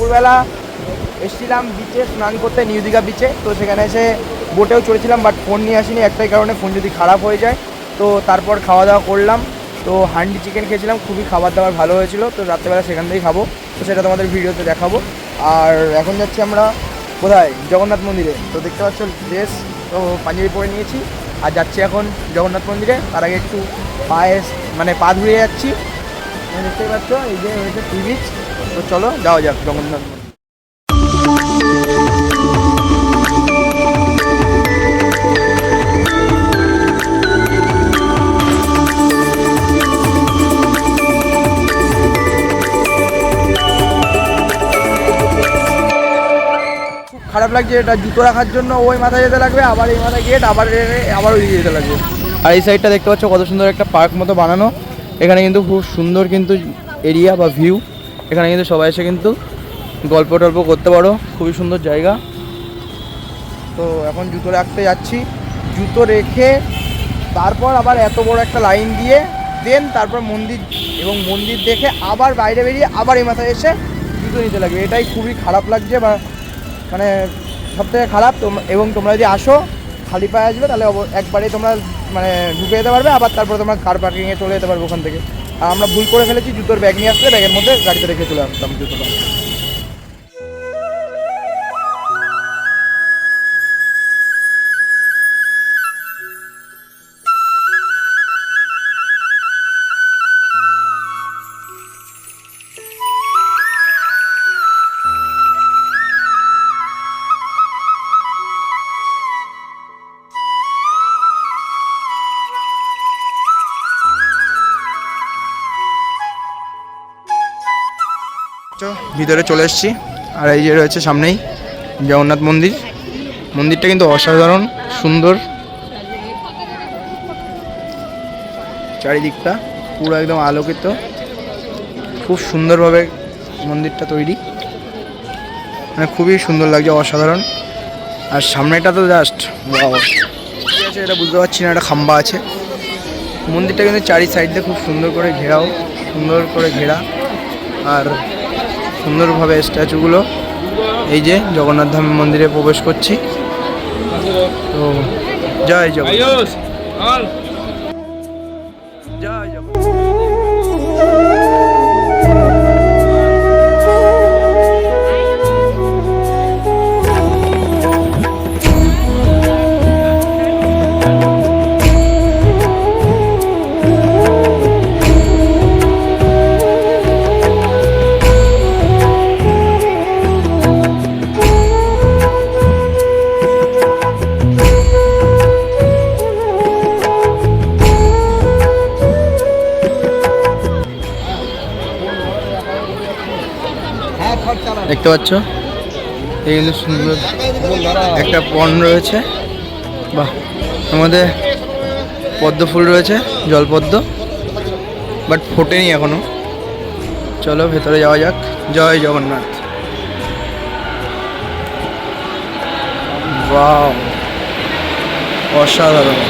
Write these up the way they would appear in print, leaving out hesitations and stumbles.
দুপুরবেলা এসেছিলাম বিচে স্নান করতে, নিউ দীঘা বিচে। তো সেখানে এসে বোটেও চড়েছিলাম, বাট ফোন নিয়ে আসিনি একটাই কারণে, ফোন যদি খারাপ হয়ে যায়। তো তারপর খাওয়া দাওয়া করলাম, তো হান্ডি চিকেন খেয়েছিলাম, খুবই খাবার দাবার ভালো হয়েছিল। তো রাত্রেবেলা সেখান থেকেই খাবো, তো সেটা তোমাদের ভিডিওতে দেখাবো। আর এখন যাচ্ছি আমরা কোথায়, জগন্নাথ মন্দিরে। তো দেখতে পাচ্ছ ড্রেস তো পাঞ্জাবি পরে নিয়েছি, আর যাচ্ছি এখন জগন্নাথ মন্দিরে। তার আগে একটু পা ধুয়ে যাচ্ছি। দেখতেই পাচ্ছ এই যে হয়েছে সি বিচ। তো চলো যাওয়া যাক জগন্নাথ মন্দির। খারাপ লাগছে, এটা জুতো রাখার জন্য ওই মাথায় যেতে লাগবে, আবার এই মাথায় গেট, আবার ওই দিকে যেতে লাগবে। আর এই সাইডটা দেখতে পাচ্ছ কত সুন্দর একটা পার্ক মতো বানানো। এখানে কিন্তু খুব সুন্দর কিন্তু এরিয়া বা ভিউ। এখানে কিন্তু সবাই এসে কিন্তু গল্প টল্প করতে পারো, খুবই সুন্দর জায়গা। তো এখন জুতো রাখতে যাচ্ছি, জুতো রেখে তারপর আবার এত বড় একটা লাইন দিয়ে দেন তারপর মন্দির, এবং মন্দির দেখে আবার বাইরে বেরিয়ে আবার এই মাথায় এসে জুতো নিতে লাগবে। এটাই খুবই খারাপ লাগছে, বা মানে সবথেকে খারাপ। এবং তোমরা যদি আসো খালি পায়ে আসবে, তাহলে একবারেই তোমরা মানে ঢুকে যেতে পারবে, আবার তারপরে তোমরা কার পার্কিংয়ে চলে যেতে পারবে ওখান থেকে। আর আমরা ভুল করে ফেলেছি, জুতোর ব্যাগ নিয়ে আসলে ব্যাগের মধ্যে গাড়িতে রেখে চলে আসতাম জুতোটা। ভিতরে চলে এসেছি, আর এই যে রয়েছে সামনেই জগন্নাথ মন্দির। মন্দিরটা কিন্তু অসাধারণ সুন্দর, চারিদিকটা পুরো একদম আলোকিত, খুব সুন্দরভাবে মন্দিরটা তৈরি, মানে খুবই সুন্দর লাগছে, অসাধারণ। আর সামনেটা তো জাস্ট ওয়াও, ঠিক আছে এটা বুঝতে পারছি না, একটা খাম্বা আছে। মন্দিরটা কিন্তু চারি সাইড দিয়ে খুব সুন্দর করে ঘেরা, আর সুন্দরভাবে স্ট্যাচুগুলো। এই যে জগন্নাথ ধাম মন্দিরে প্রবেশ করছি। তো জয় জগন্নাথ, জয় জগন্নাথ। দেখতে পাচ্ছ এই কিন্তু সুন্দর একটা পন্ড রয়েছে, বাহ, আমাদের পদ্ম ফুল রয়েছে, জলপদ্ম, বাট ফোটেনি এখনো। চলো ভেতরে যাওয়া যাক। জয় জগন্নাথ। ওয়াও, অসাধারণ।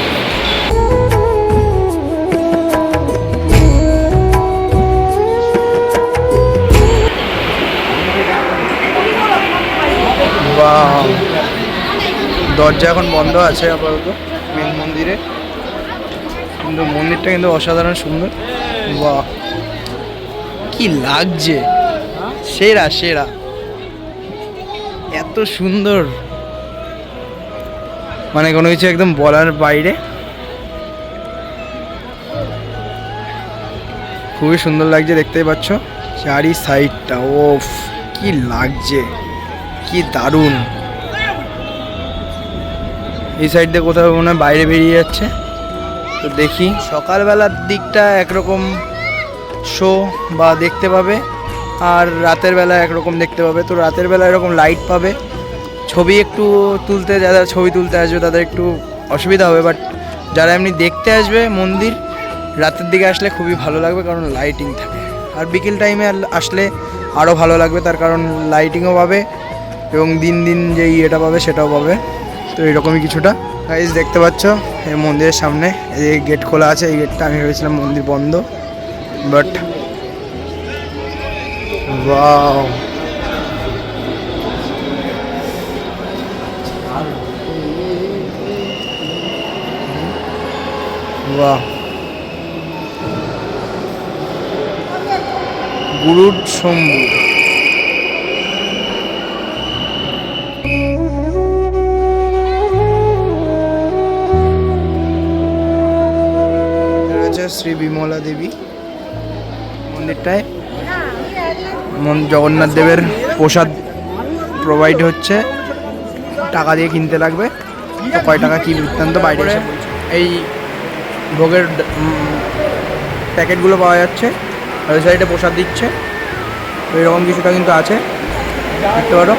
দরজা এখন বন্ধ আছে আপাতত মেন মন্দিরে, কিন্তু মন্দিরটা কিন্তু অসাধারণ সুন্দর। বাহ, কি লাগছে, সেরা সেরা, এত সুন্দর, মানে কোনো কিছু একদম বলার বাইরে। খুবই সুন্দর লাগছে, দেখতেই পাচ্ছ চারি সাইডটা। ওফ, কি লাগছে, কি দারুণ। এই সাইড দিয়ে কোথাও মনে হয় বাইরে বেরিয়ে যাচ্ছে। তো দেখি, সকালবেলার দিকটা একরকম শো বা দেখতে পাবে, আর রাতের বেলা একরকম দেখতে পাবে। তো রাতের বেলা এরকম লাইট পাবে, ছবি একটু তুলতে, যারা ছবি তুলতে আসবে তাদের একটু অসুবিধা হবে, বাট যারা এমনি দেখতে আসবে মন্দির রাতের দিকে আসলে খুবই ভালো লাগবে, কারণ লাইটিং থাকে। আর বিকেল টাইমে আসলে আরও ভালো লাগবে, তার কারণ লাইটিংও পাবে এবং দিন দিন যে ইয়েটা পাবে সেটাও পাবে। তো এরকমই কিছুটা গাইস দেখতে পাচ্ছ এই মন্দিরের সামনে এই গেট খোলা আছে। এই গেটটা আমি ভেবেছিলাম মন্দির বন্ধ, বাট ওয়াও, বাহ, গুরুর শম্ভু। রয়েছে শ্রী বিমলা দেবী মন্দিরটায়। জগন্নাথ দেবের প্রসাদ প্রোভাইড হচ্ছে, টাকা দিয়ে কিনতে লাগবে। তো কয় টাকা কি বৃত্তান্ত বাইরে এসে বলছে। এই ভোগের প্যাকেটগুলো পাওয়া যাচ্ছে, আর ওই সাইডে প্রসাদ দিচ্ছে। তো এরকম কিছুটা কিন্তু আছে, দেখতে পারো।